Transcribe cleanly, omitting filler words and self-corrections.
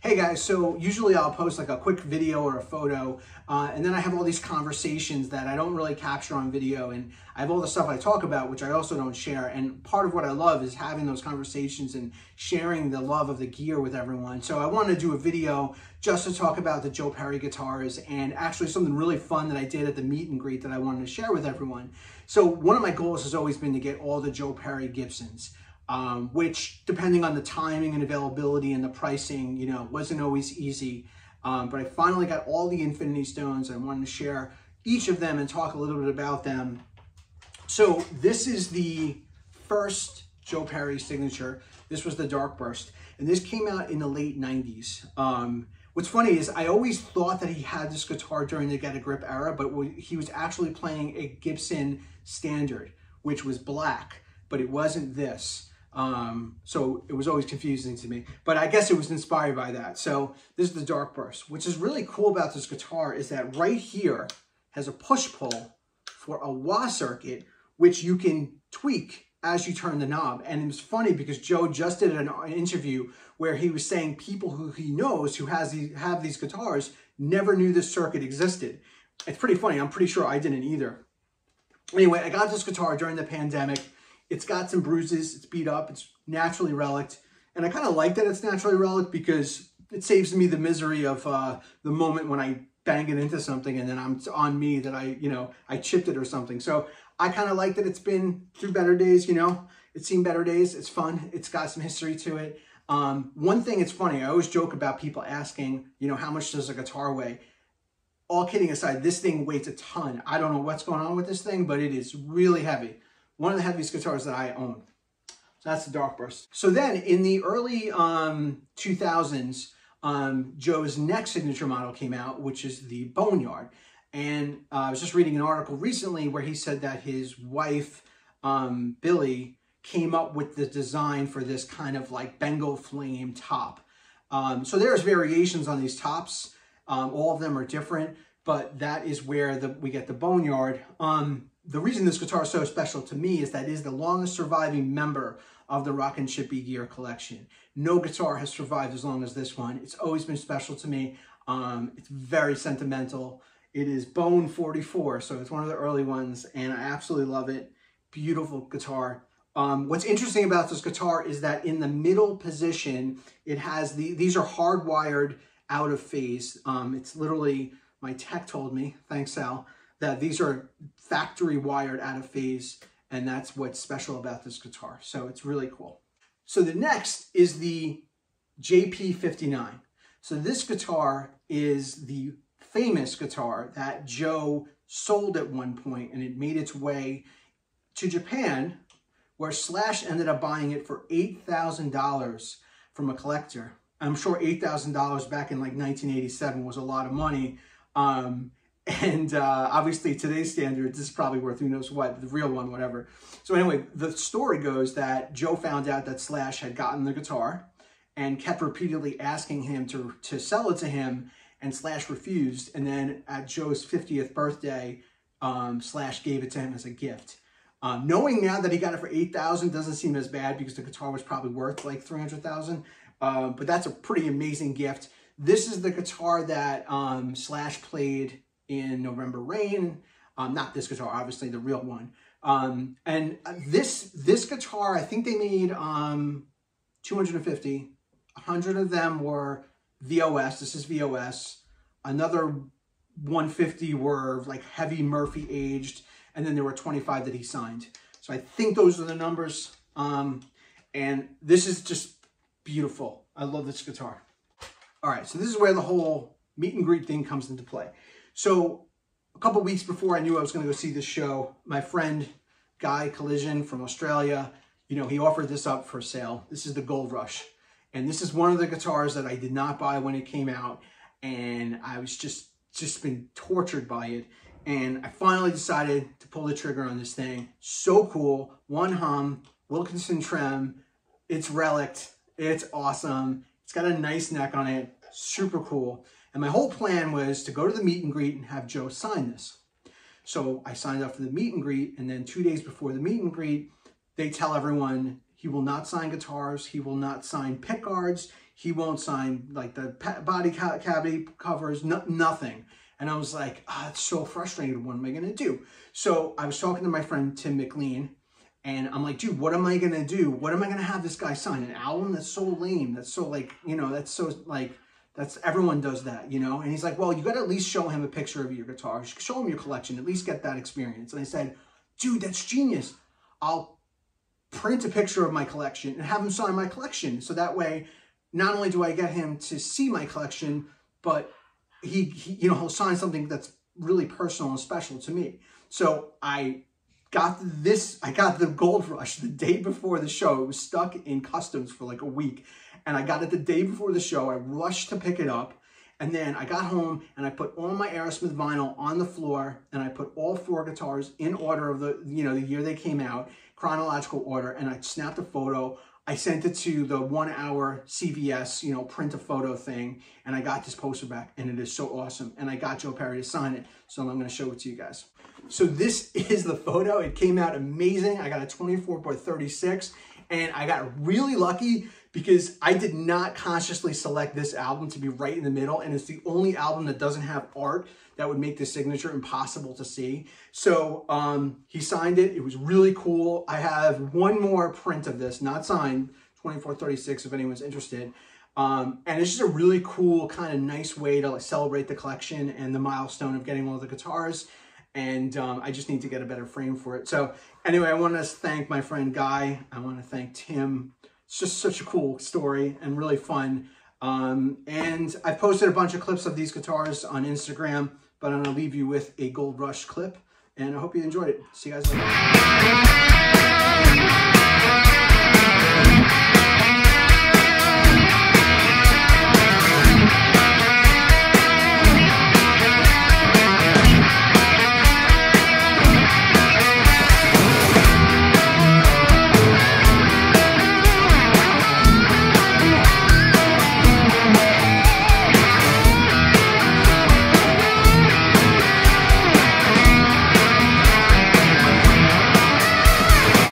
Hey guys, so usually I'll post like a quick video or a photo, and then I have all these conversations that I don't really capture on video, and I have all the stuff I talk about, which I also don't share. And part of what I love is having those conversations and sharing the love of the gear with everyone. So I want to do a video just to talk about the Joe Perry guitars, and actually something really fun that I did at the meet and greet that I wanted to share with everyone. So one of my goals has always been to get all the Joe Perry Gibsons. Which, depending on the timing and availability and the pricing, wasn't always easy. But I finally got all the Infinity Stones. I wanted to share each of them and talk a little bit about them. So this is the first Joe Perry signature. This was the Dark Burst, and this came out in the late 90s. What's funny is I always thought that he had this guitar during the Get a Grip era, but he was actually playing a Gibson Standard, which was black, but it wasn't this. So it was always confusing to me, but I guess it was inspired by that. So this is the Dark Burst. Which is really cool about this guitar is that right here has a push-pull for a wah circuit, which you can tweak as you turn the knob. And it was funny because Joe just did an interview where he was saying people who he knows who have these guitars never knew this circuit existed. It's pretty funny. I'm pretty sure I didn't either. Anyway, I got this guitar during the pandemic. It's got some bruises, it's beat up, it's naturally relicked. And I kind of like that it's naturally relicked because it saves me the misery of the moment when I bang it into something and then it's on me that I chipped it or something. So I kind of like that it's been through better days, It's seen better days, it's fun, it's got some history to it. One thing, it's funny, I always joke about people asking, how much does a guitar weigh? All kidding aside, this thing weighs a ton. I don't know what's going on with this thing, but it is really heavy. One of the heaviest guitars that I own. So that's the Dark Burst. So then in the early 2000s, Joe's next signature model came out, which is the Boneyard. And I was just reading an article recently where he said that his wife, Billy, came up with the design for this kind of like Bengal flame top. So there's variations on these tops. All of them are different, but that is where we get the Boneyard. The reason this guitar is so special to me is that it is the longest surviving member of the Rock and Chippy gear collection. No guitar has survived as long as this one. It's always been special to me. It's very sentimental. It is Bone 44, so it's one of the early ones, and I absolutely love it. Beautiful guitar. What's interesting about this guitar is that in the middle position, it has these are hardwired out of phase. It's literally, my tech told me, thanks Sal, that these are factory wired out of phase, and that's what's special about this guitar. So it's really cool. So the next is the JP59. So this guitar is the famous guitar that Joe sold at one point, and it made its way to Japan, where Slash ended up buying it for $8,000 from a collector. I'm sure $8,000 back in like 1987 was a lot of money. And obviously today's standards, this is probably worth who knows what, the real one, whatever. So anyway, the story goes that Joe found out that Slash had gotten the guitar and kept repeatedly asking him to sell it to him, and Slash refused. And then at Joe's 50th birthday, Slash gave it to him as a gift. Knowing now that he got it for $8,000 doesn't seem as bad because the guitar was probably worth like $300,000. But that's a pretty amazing gift. This is the guitar that Slash played in November Rain. Not this guitar, obviously, the real one. And this guitar, I think they made 250. 100 of them were VOS. This is VOS. Another 150 were like heavy Murphy aged. And then there were 25 that he signed. So I think those are the numbers. And this is just beautiful. I love this guitar. All right, so this is where the whole meet and greet thing comes into play. So a couple weeks before I knew I was going to go see this show, my friend Guy Collision from Australia, he offered this up for sale. This is the Gold Rush. And this is one of the guitars that I did not buy when it came out. And I was just been tortured by it. And I finally decided to pull the trigger on this thing. So cool. One hum, Wilkinson trim. It's relict. It's awesome. It's got a nice neck on it. Super cool. And my whole plan was to go to the meet and greet and have Joe sign this. So I signed up for the meet and greet, and then 2 days before the meet and greet, they tell everyone He will not sign guitars. He will not sign pick guards. He won't sign like the body cavity covers, nothing. And I was like, it's so frustrating. What am I going to do? So I was talking to my friend, Tim McLean, and I'm like, dude, what am I going to do? What am I going to have this guy sign? An album? That's so lame. That's so like, you know, that's so like, that's everyone does that, you know? And he's like, well, you got to at least show him a picture of your guitar. Show him your collection, at least get that experience. And I said, dude, that's genius. I'll print a picture of my collection and have him sign my collection. So that way, not only do I get him to see my collection, but he you know, he'll sign something that's really personal and special to me. So I got the Gold Rush the day before the show. It was stuck in customs for like a week. And I got it the day before the show. I rushed to pick it up. And then I got home and I put all my Aerosmith vinyl on the floor, and I put all 4 guitars in order of the, you know, the year they came out, chronological order, and I snapped a photo. I sent it to the 1-hour CVS, you know, print a photo thing, and I got this poster back, and it is so awesome. And I got Joe Perry to sign it, so I'm going to show it to you guys. So this is the photo. It came out amazing. I got a 24x36, and I got really lucky because I did not consciously select this album to be right in the middle, and it's the only album that doesn't have art that would make the signature impossible to see. So he signed it. It was really cool. I have one more print of this, not signed, 24x36 if anyone's interested. And it's just a really cool, kind of nice way to like celebrate the collection and the milestone of getting all the guitars. And I just need to get a better frame for it. So anyway, I want to thank my friend Guy. I want to thank Tim. It's just such a cool story and really fun. And I've posted a bunch of clips of these guitars on Instagram, but I'm going to leave you with a Gold Rush clip. And I hope you enjoyed it. See you guys later.